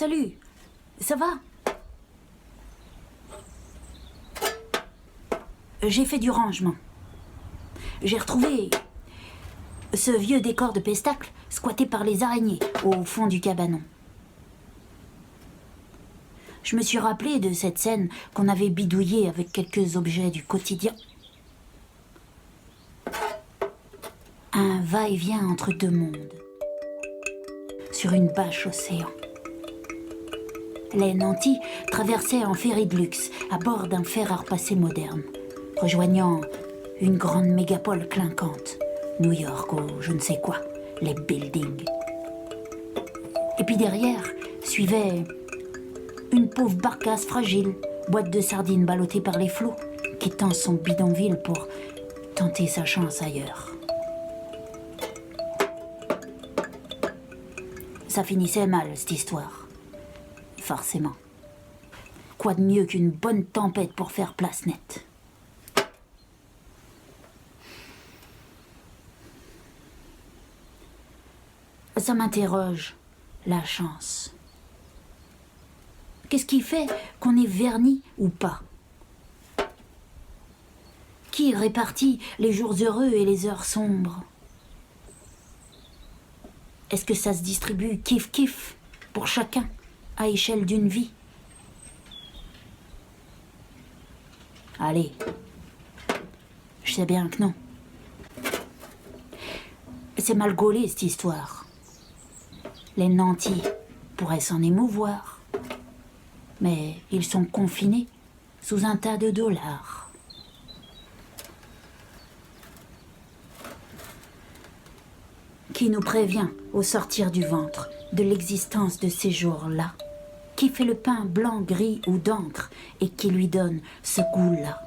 Salut, ça va? J'ai fait du rangement. J'ai retrouvé ce vieux décor de pestacle squatté par les araignées au fond du cabanon. Je me suis rappelé de cette scène qu'on avait bidouillée avec quelques objets du quotidien. Un va-et-vient entre deux mondes, sur une bâche océan. Les nantis traversaient en ferry de luxe à bord d'un fer à repasser moderne, rejoignant une grande mégapole clinquante, New York ou je ne sais quoi, les buildings. Et puis derrière suivait une pauvre barcasse fragile, boîte de sardines ballottée par les flots, qui tend son bidonville pour tenter sa chance ailleurs. Ça finissait mal, cette histoire. Forcément. Quoi de mieux qu'une bonne tempête pour faire place nette? Ça m'interroge, la chance. Qu'est-ce qui fait qu'on est verni ou pas? Qui répartit les jours heureux et les heures sombres? Est-ce que ça se distribue kiff-kiff pour chacun, à échelle d'une vie? Allez, je sais bien que non. C'est mal gaulé, cette histoire. Les nantis pourraient s'en émouvoir, mais ils sont confinés sous un tas de dollars. Qui nous prévient, au sortir du ventre, de l'existence de ces jours-là? Qui fait le pain blanc, gris ou d'encre et qui lui donne ce goût-là?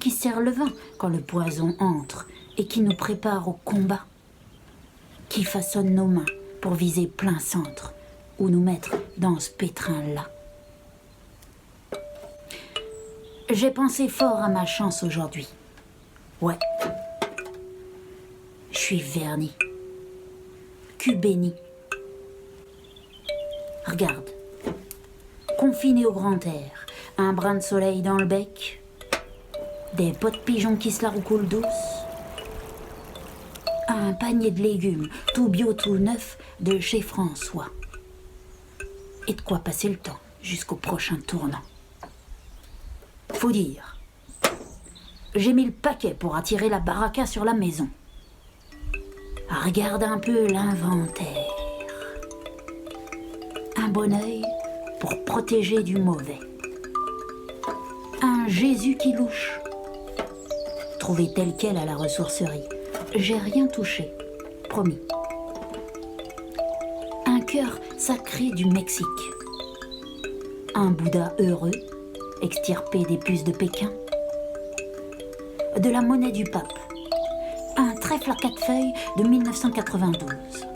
Qui sert le vin quand le poison entre et qui nous prépare au combat? Qui façonne nos mains pour viser plein centre ou nous mettre dans ce pétrin-là? J'ai pensé fort à ma chance aujourd'hui. Ouais. Je suis verni. Cul béni. Regarde. Confiné au grand air, un brin de soleil dans le bec, des potes pigeons qui se la roucoulent douce, un panier de légumes, tout bio, tout neuf, de chez François. Et de quoi passer le temps jusqu'au prochain tournant. Faut dire, j'ai mis le paquet pour attirer la baraka sur la maison. Regarde un peu l'inventaire. Un bon œil pour protéger du mauvais. Un Jésus qui louche. Trouvé tel quel à la ressourcerie. J'ai rien touché, promis. Un cœur sacré du Mexique. Un Bouddha heureux, extirpé des puces de Pékin. De la monnaie du pape. Un trèfle à 4 feuilles de 1992.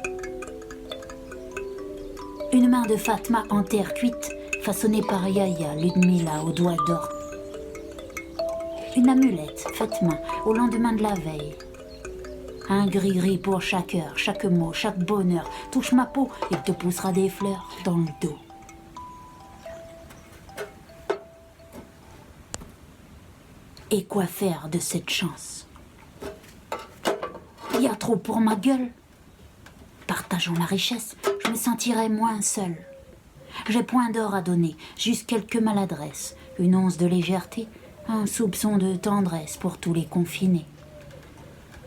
Une main de Fatma en terre cuite, façonnée par Yahya Ludmila aux doigts d'or. Une amulette faite main au lendemain de la veille. Un gris-gris pour chaque heure, chaque mot, chaque bonheur. Touche ma peau, il te poussera des fleurs dans le dos. Et quoi faire de cette chance? Il y a trop pour ma gueule. Partageons la richesse, je me sentirai moins seule. J'ai point d'or à donner, juste quelques maladresses, une once de légèreté, un soupçon de tendresse pour tous les confinés.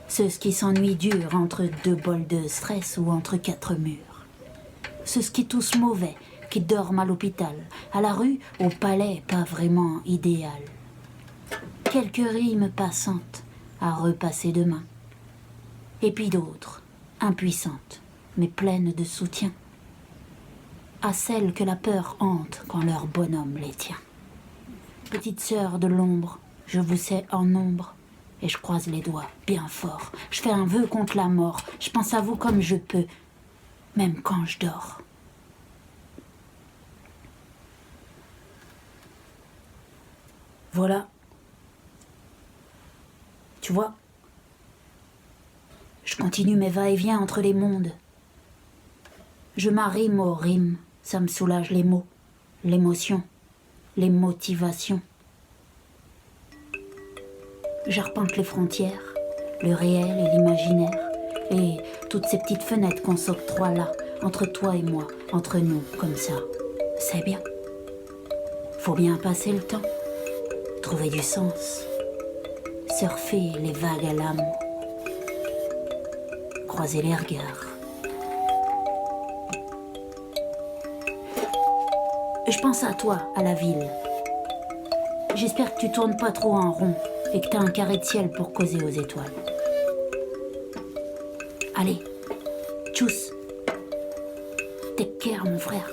Ceux qui s'ennuient dur entre 2 bols de stress ou entre 4 murs. Ceux qui toussent mauvais, qui dorment à l'hôpital, à la rue, au palais, pas vraiment idéal. Quelques rimes passantes à repasser demain. Et puis d'autres, impuissantes, mais pleines de soutien. À celles que la peur hante quand leur bonhomme les tient. Petite sœur de l'ombre, je vous sais en nombre, et je croise les doigts bien fort. Je fais un vœu contre la mort, je pense à vous comme je peux, même quand je dors. Voilà. Tu vois, je continue mes va-et-vient entre les mondes. Je m'arrime aux rimes Ça me soulage les mots, l'émotion, les motivations. J'arpente les frontières, le réel et l'imaginaire, et toutes ces petites fenêtres qu'on s'octroie là, entre toi et moi, entre nous, comme ça. C'est bien. Faut bien passer le temps, trouver du sens, surfer les vagues à l'âme, croiser les regards. Je pense à toi, à la ville. J'espère que tu tournes pas trop en rond et que t'as un carré de ciel pour causer aux étoiles. Allez, tchuss. Take care, mon frère.